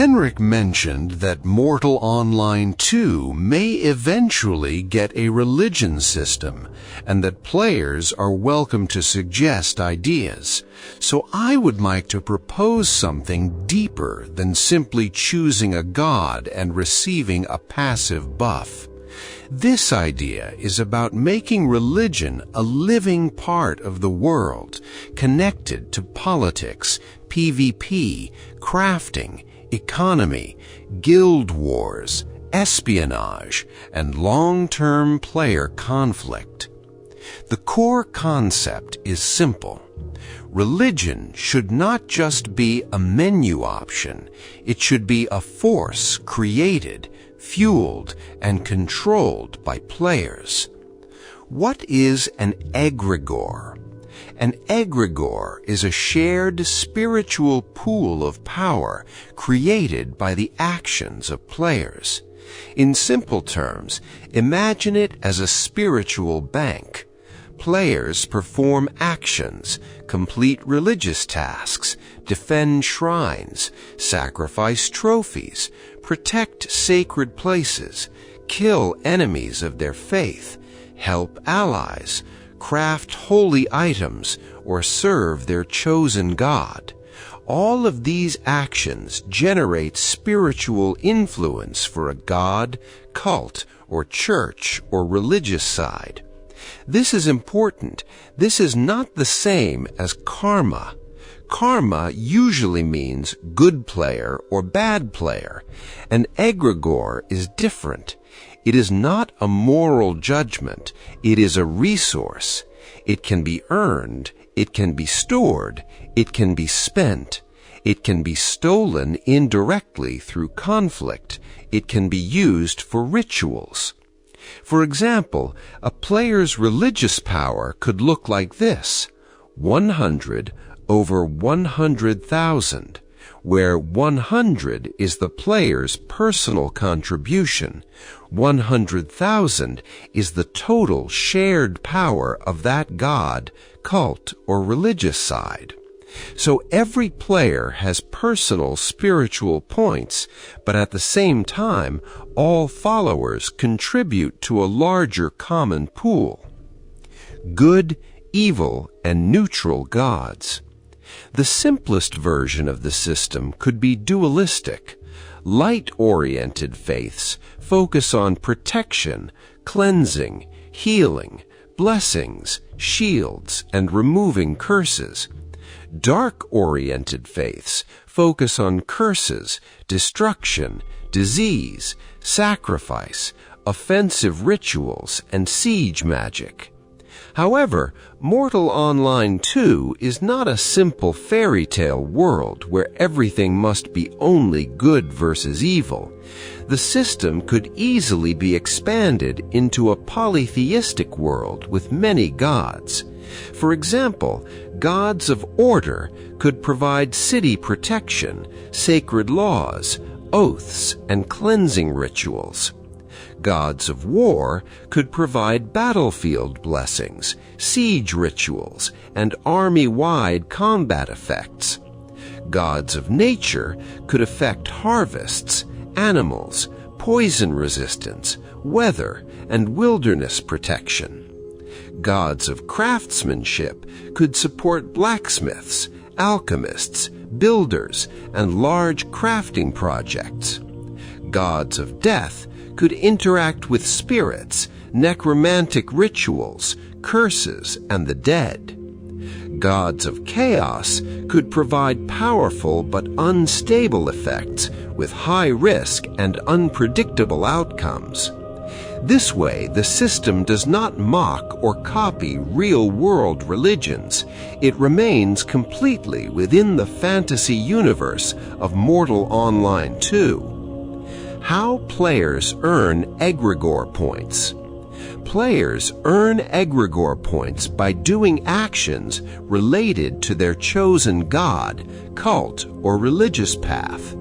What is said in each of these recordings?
Henrik mentioned that Mortal Online 2 may eventually get a religion system, and that players are welcome to suggest ideas. So I would like to propose something deeper than simply choosing a god and receiving a passive buff. This idea is about making religion a living part of the world, connected to politics, PvP, crafting, economy, guild wars, espionage, and long-term player conflict. The core concept is simple. Religion should not just be a menu option. It should be a force created, fueled, and controlled by players. What is an egregore? An egregore is a shared spiritual pool of power created by the actions of players. In simple terms, imagine it as a spiritual bank. Players perform actions, complete religious tasks, defend shrines, sacrifice trophies, protect sacred places, kill enemies of their faith, help allies, craft holy items, or serve their chosen god. All of these actions generate spiritual influence for a god, cult, or church or religious side. This is important. This is not the same as karma. Karma usually means good player or bad player. An egregore is different. It is not a moral judgment. It is a resource. It can be earned. It can be stored. It can be spent. It can be stolen indirectly through conflict. It can be used for rituals. For example, a player's religious power could look like this: 100 over 100,000, where 100 is the player's personal contribution. 100,000 is the total shared power of that god, cult, or religious side. So every player has personal spiritual points, but at the same time, all followers contribute to a larger common pool. Good, evil, and neutral gods. The simplest version of the system could be dualistic. Light-oriented faiths focus on protection, cleansing, healing, blessings, shields, and removing curses. Dark-oriented faiths focus on curses, destruction, disease, sacrifice, offensive rituals, and siege magic. However, Mortal Online 2 is not a simple fairy tale world where everything must be only good versus evil. The system could easily be expanded into a polytheistic world with many gods. For example, gods of order could provide city protection, sacred laws, oaths, and cleansing rituals. Gods of war could provide battlefield blessings, siege rituals, and army-wide combat effects. Gods of nature could affect harvests, animals, poison resistance, weather, and wilderness protection. Gods of craftsmanship could support blacksmiths, alchemists, builders, and large crafting projects. Gods of death could interact with spirits, necromantic rituals, curses, and the dead. Gods of chaos could provide powerful but unstable effects with high risk and unpredictable outcomes. This way, the system does not mock or copy real-world religions. It remains completely within the fantasy universe of Mortal Online 2. How players earn egregore points. Players earn egregore points by doing actions related to their chosen god, cult, or religious path.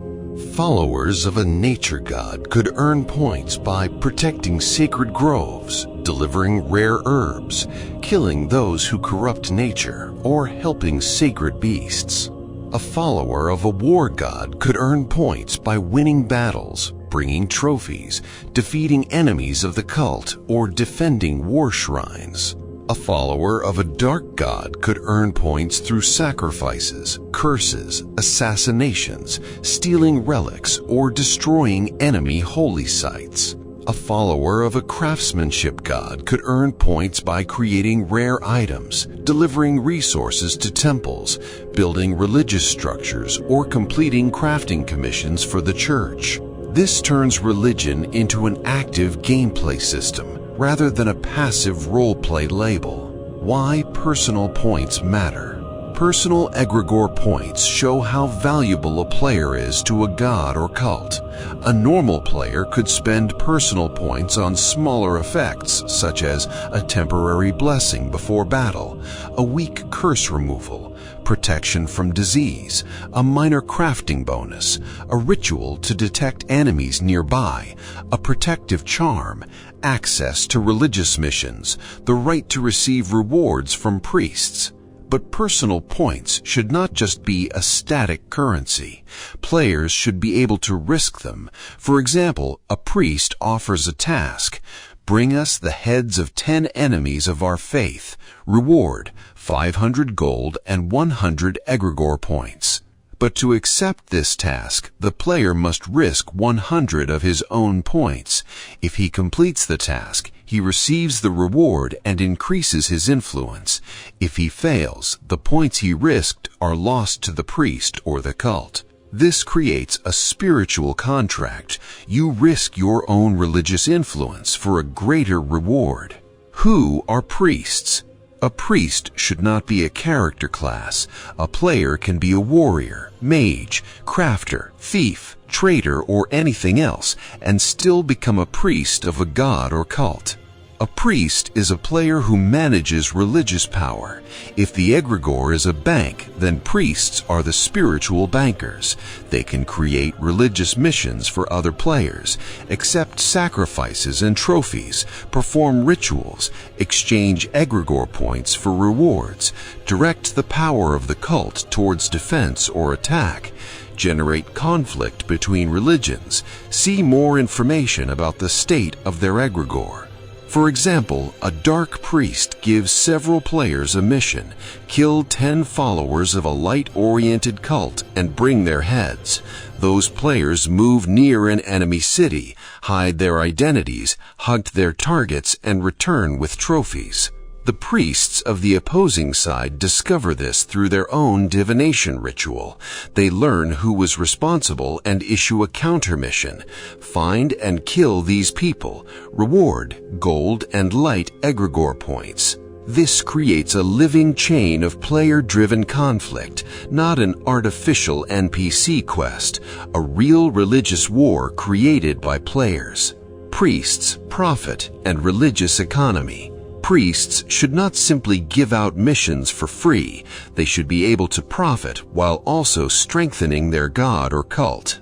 Followers of a nature god could earn points by protecting sacred groves, delivering rare herbs, killing those who corrupt nature, or helping sacred beasts. A follower of a war god could earn points by winning battles, bringing trophies, defeating enemies of the cult, or defending war shrines. A follower of a dark god could earn points through sacrifices, curses, assassinations, stealing relics, or destroying enemy holy sites. A follower of a craftsmanship god could earn points by creating rare items, delivering resources to temples, building religious structures, or completing crafting commissions for the church. This turns religion into an active gameplay system rather than a passive role-play label. Why personal points matter. Personal egregore points show how valuable a player is to a god or cult. A normal player could spend personal points on smaller effects, such as a temporary blessing before battle, a weak curse removal, protection from disease, a minor crafting bonus, a ritual to detect enemies nearby, a protective charm, access to religious missions, the right to receive rewards from priests. But personal points should not just be a static currency. Players should be able to risk them. For example, a priest offers a task. Bring us the heads of 10 enemies of our faith. Reward, 500 gold and 100 egregore points. But to accept this task, the player must risk 100 of his own points. If he completes the task, he receives the reward and increases his influence. If he fails, the points he risked are lost to the priest or the cult. This creates a spiritual contract. You risk your own religious influence for a greater reward. Who are priests? A priest should not be a character class. A player can be a warrior, mage, crafter, thief, traitor, or anything else, and still become a priest of a god or cult. A priest is a player who manages religious power. If the egregore is a bank, then priests are the spiritual bankers. They can create religious missions for other players, accept sacrifices and trophies, perform rituals, exchange egregore points for rewards, direct the power of the cult towards defense or attack, generate conflict between religions, see more information about the state of their egregore. For example, a dark priest gives several players a mission: kill 10 followers of a light-oriented cult and bring their heads. Those players move near an enemy city, hide their identities, hunt their targets, and return with trophies. The priests of the opposing side discover this through their own divination ritual. They learn who was responsible and issue a counter mission. Find and kill these people. Reward, gold, and light egregore points. This creates a living chain of player-driven conflict, not an artificial NPC quest, a real religious war created by players. Priests, profit, and religious economy. Priests should not simply give out missions for free. They should be able to profit while also strengthening their god or cult.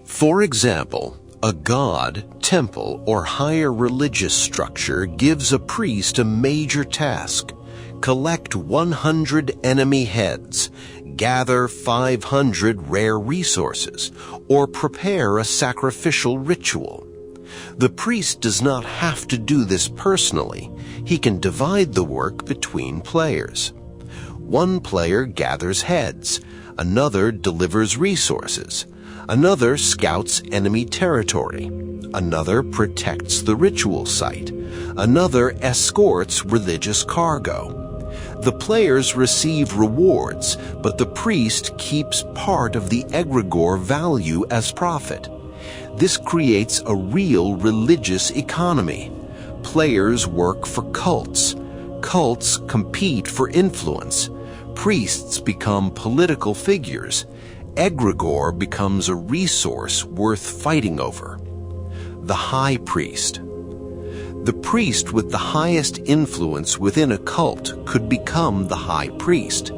For example, a god, temple, or higher religious structure gives a priest a major task: collect 100 enemy heads, gather 500 rare resources, or prepare a sacrificial ritual. The priest does not have to do this personally. He can divide the work between players. One player gathers heads, another delivers resources, another scouts enemy territory, another protects the ritual site, another escorts religious cargo. The players receive rewards, but the priest keeps part of the egregore value as profit. This creates a real religious economy. Players work for cults. Cults compete for influence. Priests become political figures. Egregore becomes a resource worth fighting over. The High Priest. The priest with the highest influence within a cult could become the High Priest.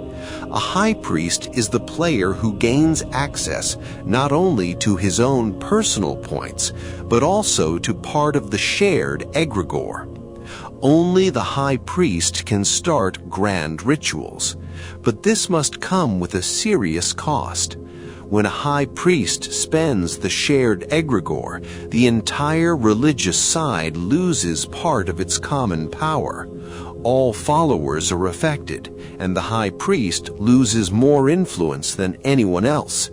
A high priest is the player who gains access not only to his own personal points, but also to part of the shared egregore. only the high priest can start grand rituals, but this must come with a serious cost. When a high priest spends the shared egregore, the entire religious side loses part of its common power. All followers are affected, and the high priest loses more influence than anyone else.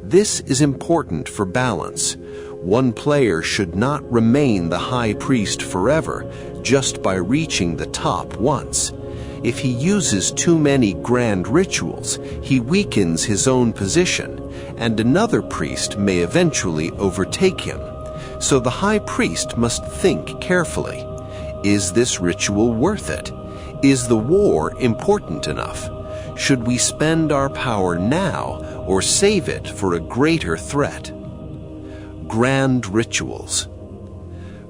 This is important for balance. One player should not remain the high priest forever just by reaching the top once. If he uses too many grand rituals, he weakens his own position, and another priest may eventually overtake him. So the high priest must think carefully. Is this ritual worth it? Is the war important enough? Should we spend our power now or save it for a greater threat? Grand rituals.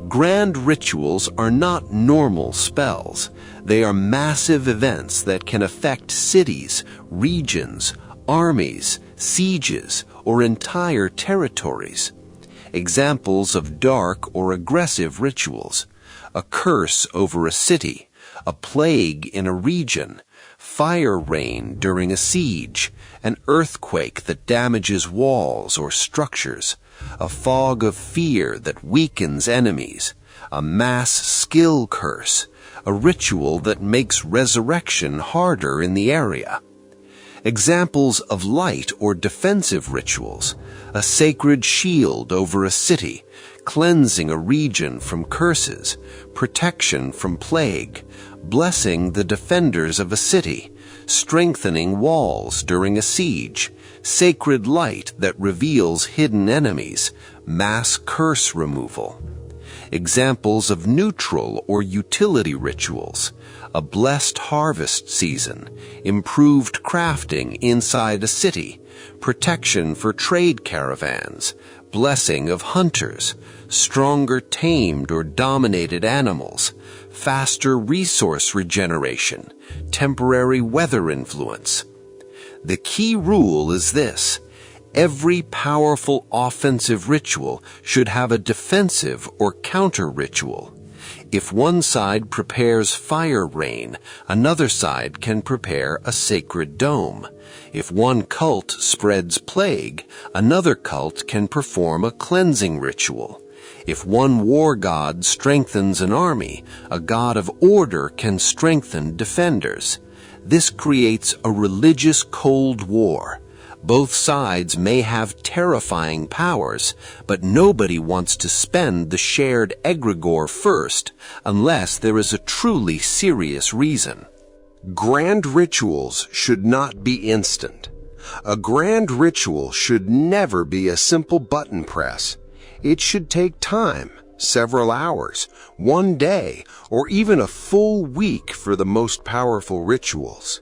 Grand rituals are not normal spells. They are massive events that can affect cities, regions, armies, sieges, or entire territories. Examples of dark or aggressive rituals: a curse over a city, a plague in a region, fire rain during a siege, an earthquake that damages walls or structures, a fog of fear that weakens enemies, a mass skill curse, a ritual that makes resurrection harder in the area. Examples of light or defensive rituals: a sacred shield over a city, cleansing a region from curses, protection from plague, blessing the defenders of a city, strengthening walls during a siege, sacred light that reveals hidden enemies, mass curse removal. Examples of neutral or utility rituals: a blessed harvest season, improved crafting inside a city, protection for trade caravans, blessing of hunters, stronger tamed or dominated animals, faster resource regeneration, temporary weather influence. The key rule is this: every powerful offensive ritual should have a defensive or counter ritual. If one side prepares fire rain, another side can prepare a sacred dome. If one cult spreads plague, another cult can perform a cleansing ritual. If one war god strengthens an army, a god of order can strengthen defenders. This creates a religious Cold War. Both sides may have terrifying powers, but nobody wants to spend the shared egregore first unless there is a truly serious reason. Grand rituals should not be instant. A grand ritual should never be a simple button press. It should take time, several hours, one day, or even a full week for the most powerful rituals.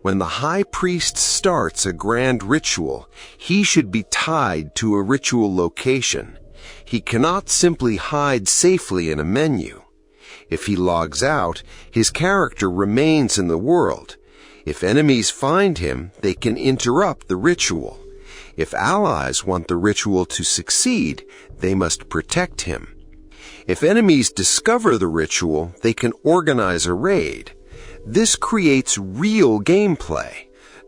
When the high priest starts a grand ritual, he should be tied to a ritual location. He cannot simply hide safely in a menu. If he logs out, his character remains in the world. If enemies find him, they can interrupt the ritual. If allies want the ritual to succeed, they must protect him. If enemies discover the ritual, they can organize a raid. This creates real gameplay.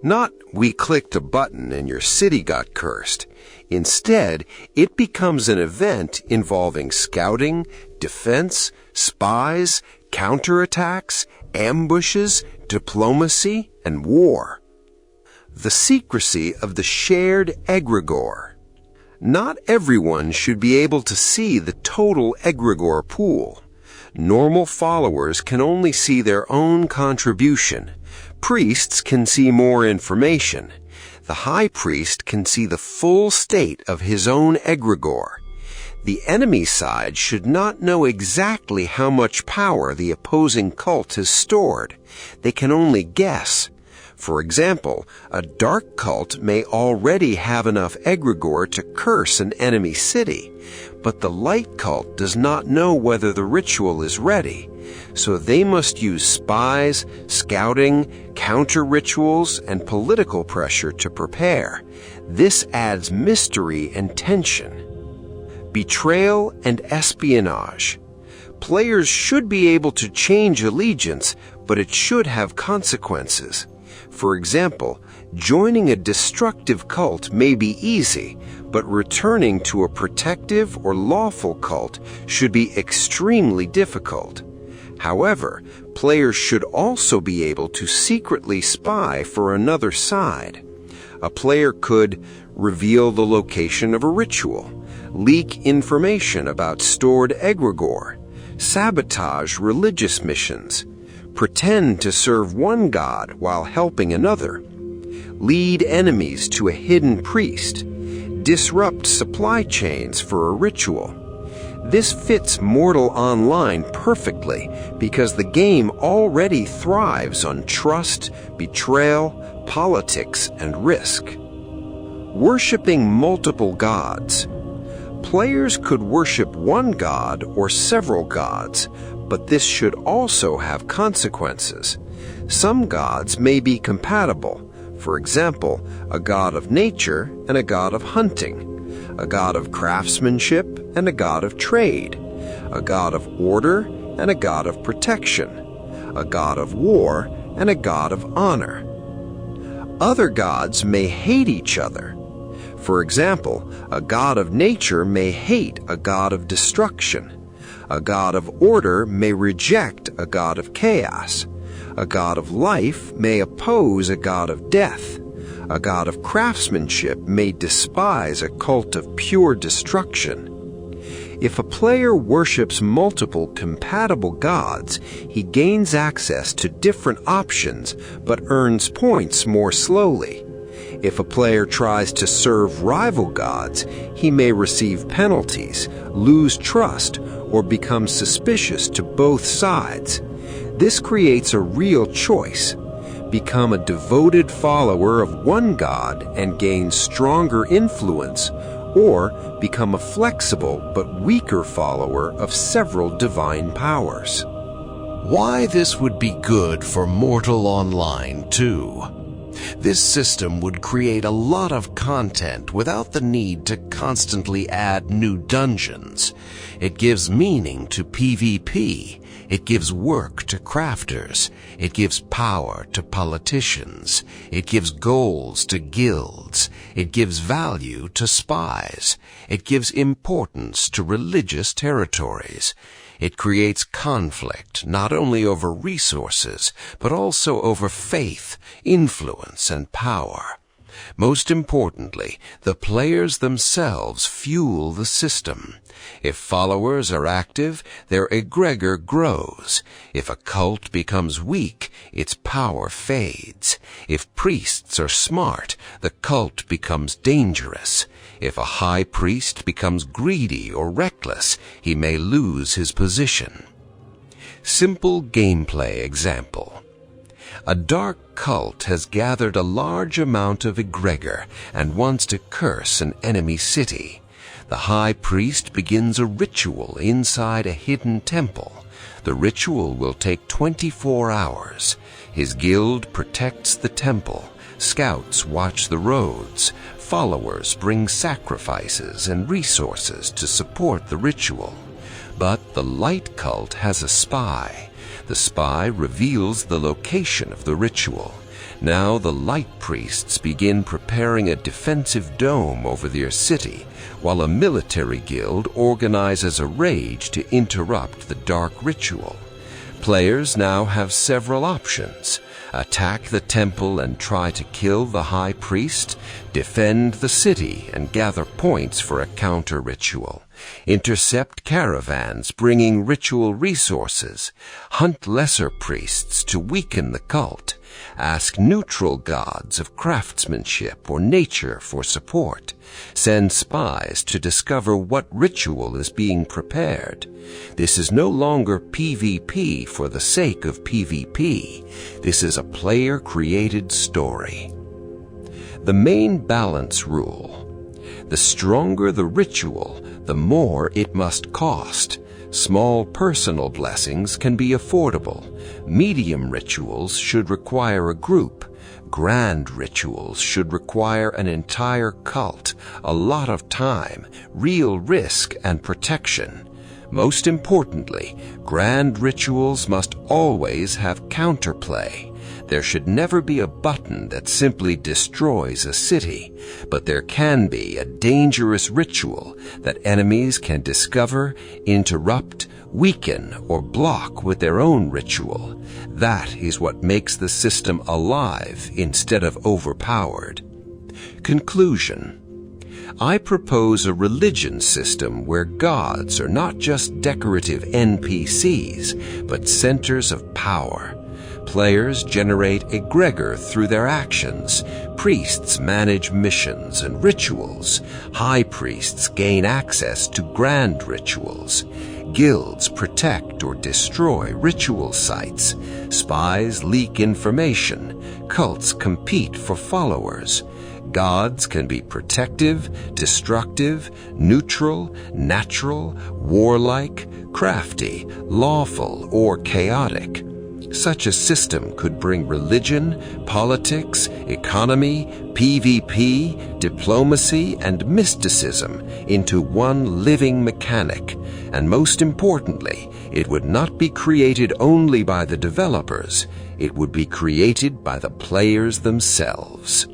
Not we clicked a button and your city got cursed. Instead, it becomes an event involving scouting, defense, spies, counterattacks, ambushes, diplomacy, and war. The secrecy of the shared egregore. Not everyone should be able to see the total egregore pool. Normal followers can only see their own contribution. Priests can see more information. The high priest can see the full state of his own egregore. The enemy side should not know exactly how much power the opposing cult has stored. They can only guess. For example, a dark cult may already have enough egregore to curse an enemy city, but the light cult does not know whether the ritual is ready, so they must use spies, scouting, counter-rituals, and political pressure to prepare. This adds mystery and tension. Betrayal and espionage. Players should be able to change allegiance, but it should have consequences. For example, joining a destructive cult may be easy, but returning to a protective or lawful cult should be extremely difficult. However, players should also be able to secretly spy for another side. A player could reveal the location of a ritual, leak information about stored egregore, sabotage religious missions, pretend to serve one god while helping another, lead enemies to a hidden priest, disrupt supply chains for a ritual. This fits Mortal Online perfectly because the game already thrives on trust, betrayal, politics, and risk. Worshipping multiple gods. Players could worship one god or several gods, but this should also have consequences. Some gods may be compatible. For example, a god of nature and a god of hunting, a god of craftsmanship and a god of trade, a god of order and a god of protection, a god of war and a god of honor. Other gods may hate each other. For example, a god of nature may hate a god of destruction. A god of order may reject a god of chaos. A god of life may oppose a god of death. A god of craftsmanship may despise a cult of pure destruction. If a player worships multiple compatible gods, he gains access to different options but earns points more slowly. If a player tries to serve rival gods, he may receive penalties, lose trust, or become suspicious to both sides. This creates a real choice. Become a devoted follower of one god and gain stronger influence, or become a flexible but weaker follower of several divine powers. Why this would be good for Mortal Online too. This system would create a lot of content without the need to constantly add new dungeons. It gives meaning to PvP. It gives work to crafters. It gives power to politicians. It gives goals to guilds. It gives value to spies. It gives importance to religious territories. It creates conflict not only over resources, but also over faith, influence, and power. Most importantly, the players themselves fuel the system. If followers are active, their egregor grows. If a cult becomes weak, its power fades. If priests are smart, the cult becomes dangerous. If a high priest becomes greedy or reckless, he may lose his position. Simple gameplay example. A dark cult has gathered a large amount of egregor and wants to curse an enemy city. The high priest begins a ritual inside a hidden temple. The ritual will take 24 hours. His guild protects the temple. Scouts watch the roads. Followers bring sacrifices and resources to support the ritual. But the light cult has a spy. The spy reveals the location of the ritual. Now the light priests begin preparing a defensive dome over their city, while a military guild organizes a raid to interrupt the dark ritual. Players now have several options. Attack the temple and try to kill the high priest, defend the city and gather points for a counter-ritual, intercept caravans bringing ritual resources, hunt lesser priests to weaken the cult, ask neutral gods of craftsmanship or nature for support, send spies to discover what ritual is being prepared. This is no longer PvP for the sake of PvP. This is a player-created story. The main balance rule. The stronger the ritual, the more it must cost. Small personal blessings can be affordable. Medium rituals should require a group. Grand rituals should require an entire cult, a lot of time, real risk and protection. Most importantly, grand rituals must always have counterplay. There should never be a button that simply destroys a city, but there can be a dangerous ritual that enemies can discover, interrupt, weaken, or block with their own ritual. That is what makes the system alive instead of overpowered. Conclusion. I propose a religion system where gods are not just decorative NPCs, but centers of power. Players generate egregor through their actions. Priests manage missions and rituals. High priests gain access to grand rituals. Guilds protect or destroy ritual sites. Spies leak information. Cults compete for followers. Gods can be protective, destructive, neutral, natural, warlike, crafty, lawful, or chaotic. Such a system could bring religion, politics, economy, PvP, diplomacy, and mysticism into one living mechanic. And most importantly, it would not be created only by the developers. It would be created by the players themselves.